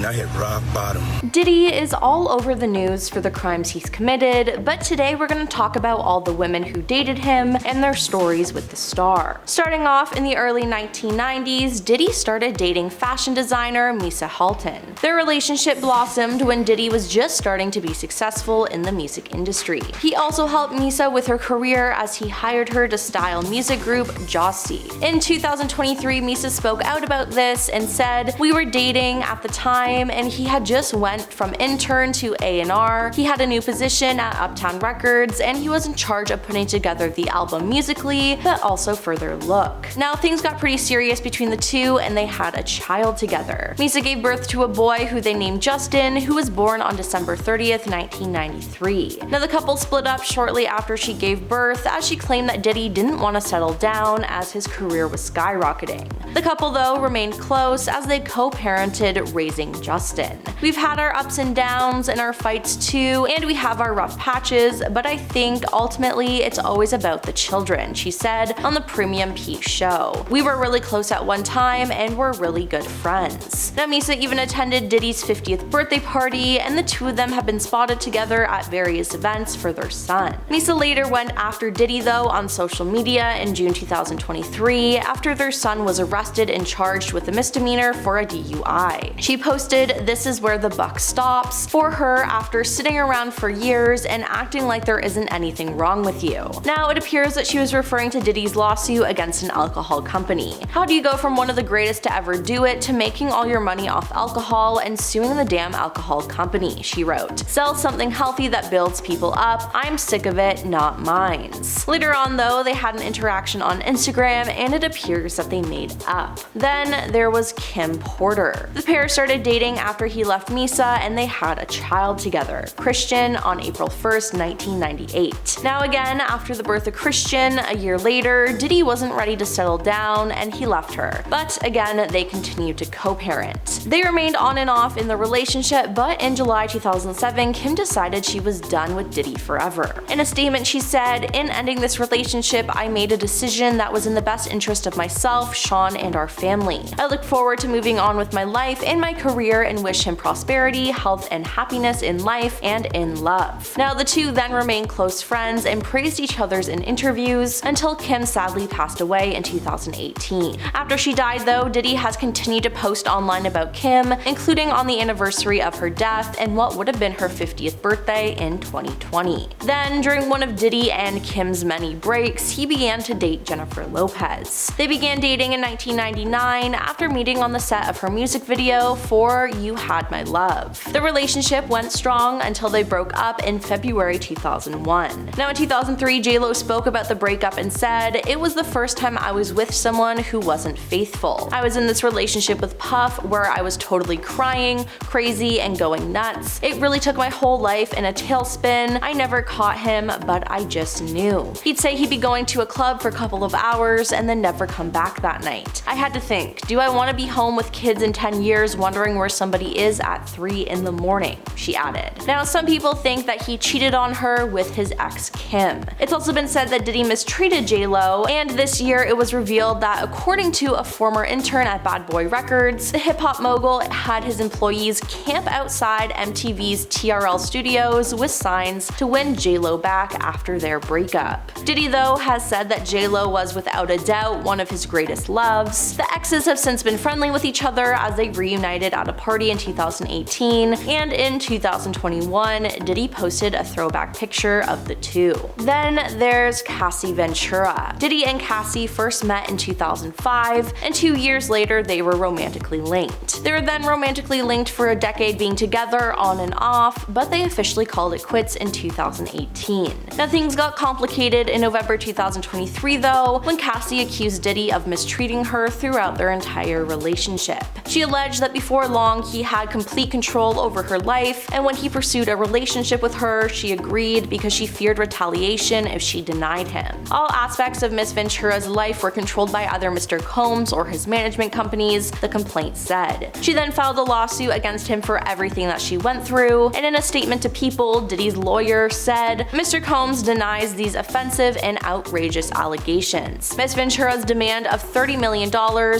I hit rock bottom. Diddy is all over the news for the crimes he's committed, but today we're going to talk about all the women who dated him and their stories with the star. Starting off in the early 1990s, Diddy started dating fashion designer Misa Hylton. Their relationship blossomed when Diddy was just starting to be successful in the music industry. He also helped Misa with her career as he hired her to style music group Josty. In 2023, Misa spoke out about this and said, "We were dating at the time and he had just went from intern to A&R. He had a new position at Uptown Records and he was in charge of putting together the album musically, but also Further Look." Now things got pretty serious between the two and they had a child together. Misa gave birth to a boy who they named Justin, who was born on December 30th, 1993. Now the couple split up shortly after she gave birth, as she claimed that Diddy didn't want to settle down as his career was skyrocketing. The couple though remained close as they co-parented raising Justin. "We've had our ups and downs and our fights too, and we have our rough patches, but I think ultimately it's always about the children," she said on the Premium Peak show. "We were really close at one time and we're really good friends." Now Misa even attended Diddy's 50th birthday party, and the two of them have been spotted together at various events for their son. Misa later went after Diddy though on social media in June 2023 after their son was arrested and charged with a misdemeanor for a DUI. She posted, "This is where the buck stops," for her after sitting around for years and acting like there isn't anything wrong with you. Now it appears that she was referring to Diddy's lawsuit against an alcohol company. "How do you go from one of the greatest to ever do it to making all your money off alcohol and suing the damn alcohol company?" she wrote. "Sell something healthy that builds people up. I'm sick of it, not mines." Later on though, they had an interaction on Instagram and it appears that they made up. Then there was Kim Porter. The pair started dating after he left Misa and they had a child together, Christian, on April 1st, 1998. Now again, after the birth of Christian, a year later, Diddy wasn't ready to settle down and he left her. But again, they continued to co-parent. They remained on and off in the relationship, but in July 2007, Kim decided she was done with Diddy forever. In a statement she said, "In ending this relationship, I made a decision that was in the best interest of myself, Sean, and our family. I look forward to moving on with my life and my career and wish him prosperity, health, and happiness in life and in love." Now the two then remained close friends and praised each other's in interviews until Kim sadly passed away in 2018. After she died though, Diddy has continued to post online about Kim, including on the anniversary of her death and what would have been her 50th birthday in 2020. Then during one of Diddy and Kim's many breaks, he began to date Jennifer Lopez. They began dating in 1999 after meeting on the set of her music video for You Had My Love. The relationship went strong until they broke up in February 2001. Now in 2003, J-Lo spoke about the breakup and said, "It was the first time I was with someone who wasn't faithful. I was in this relationship with Puff where I was totally crying, crazy, and going nuts. It really took my whole life in a tailspin. I never caught him, but I just knew. He'd say he'd be going to a club for a couple of hours and then never come back that night. I had to think, do I want to be home with kids in 10 years wondering where somebody is at 3 in the morning?" she added. Now some people think that he cheated on her with his ex Kim. It's also been said that Diddy mistreated J-Lo, and this year it was revealed that according to a former intern at Bad Boy Records, the hip-hop mogul had his employees camp outside MTV's TRL studios with signs to win J-Lo back after their breakup. Diddy though has said that J-Lo was without a doubt one of his greatest loves. The exes have since been friendly with each other as they reunited at a party in 2018, and in 2021, Diddy posted a throwback picture of the two. Then there's Cassie Ventura. Diddy and Cassie first met in 2005, and 2 years later they were romantically linked. They were then romantically linked for a decade being together on and off, but they officially called it quits in 2018. Now things got complicated in November 2023 though, when Cassie accused Diddy of mistreating her throughout their entire relationship. She alleged that before however long he had complete control over her life, and when he pursued a relationship with her, she agreed because she feared retaliation if she denied him. All aspects of Miss Ventura's life were controlled by either Mr. Combs or his management companies, the complaint said. She then filed a lawsuit against him for everything that she went through, and in a statement to People, Diddy's lawyer said, Mr. Combs denies these offensive and outrageous allegations. Miss Ventura's demand of $30 million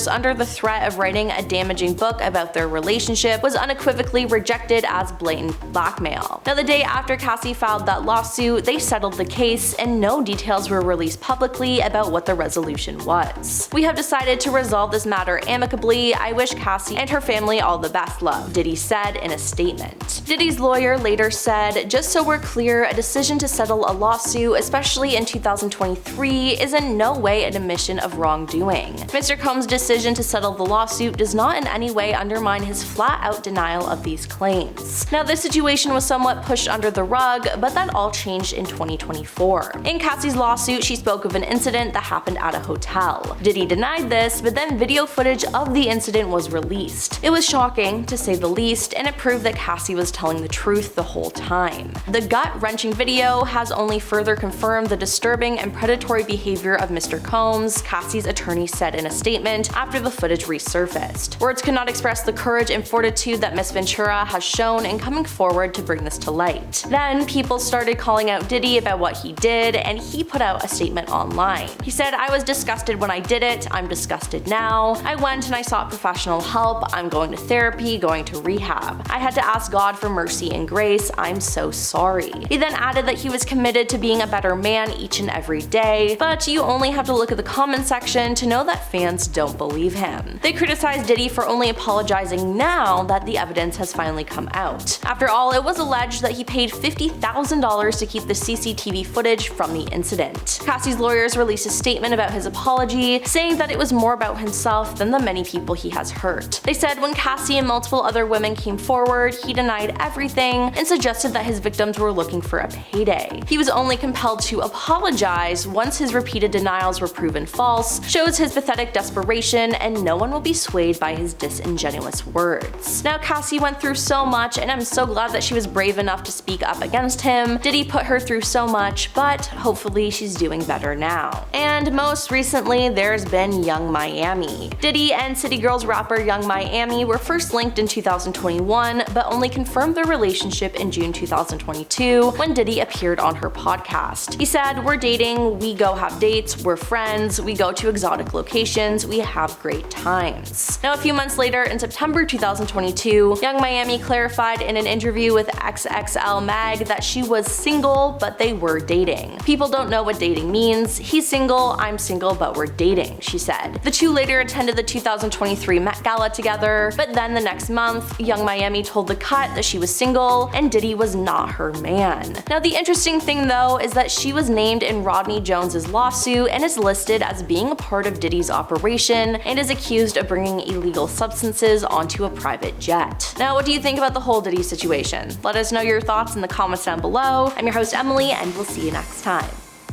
under the threat of writing a damaging book about their relationship was unequivocally rejected as blatant blackmail. Now, the day after Cassie filed that lawsuit, they settled the case, and no details were released publicly about what the resolution was. We have decided to resolve this matter amicably. I wish Cassie and her family all the best, love, Diddy said in a statement. Diddy's lawyer later said, just so we're clear, a decision to settle a lawsuit, especially in 2023, is in no way an admission of wrongdoing. Mr. Combs' decision to settle the lawsuit does not in any way undermine his flat-out denial of these claims. Now, this situation was somewhat pushed under the rug, but that all changed in 2024. In Cassie's lawsuit, she spoke of an incident that happened at a hotel. Diddy denied this, but then video footage of the incident was released. It was shocking, to say the least, and it proved that Cassie was telling the truth the whole time. The gut-wrenching video has only further confirmed the disturbing and predatory behavior of Mr. Combs, Cassie's attorney said in a statement after the footage resurfaced. Words could not express the courage and fortitude that Miss Ventura has shown in coming forward to bring this to light. Then, people started calling out Diddy about what he did, and he put out a statement online. He said, I was disgusted when I did it, I'm disgusted now. I went and I sought professional help, I'm going to therapy, going to rehab. I had to ask God for mercy and grace, I'm so sorry. He then added that he was committed to being a better man each and every day, but you only have to look at the comment section to know that fans don't believe him. They criticized Diddy for only apologizing now that the evidence has finally come out. After all, it was alleged that he paid $50,000 to keep the CCTV footage from the incident. Cassie's lawyers released a statement about his apology, saying that it was more about himself than the many people he has hurt. They said when Cassie and multiple other women came forward, he denied everything and suggested that his victims were looking for a payday. He was only compelled to apologize once his repeated denials were proven false, shows his pathetic desperation, and no one will be swayed by his disingenuous words. Now, Cassie went through so much, and I'm so glad that she was brave enough to speak up against him. Diddy put her through so much, but hopefully she's doing better now. And most recently, there's been Young Miami. Diddy and City Girls rapper Young Miami were first linked in 2021, but only confirmed their relationship in June 2022 when Diddy appeared on her podcast. He said, we're dating, we go have dates, we're friends, we go to exotic locations, we have great times. Now, a few months later, in September 2022, Young Miami clarified in an interview with XXL Mag that she was single, but they were dating. People don't know what dating means. He's single, I'm single, but we're dating, she said. The two later attended the 2023 Met Gala together, but then the next month, Young Miami told The Cut that she was single and Diddy was not her man. Now, the interesting thing though is that she was named in Rodney Jones's lawsuit and is listed as being a part of Diddy's operation and is accused of bringing illegal substances onto a private jet. Now, what do you think about the whole Diddy situation? Let us know your thoughts in the comments down below. I'm your host Emily, and we'll see you next time.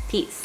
Peace.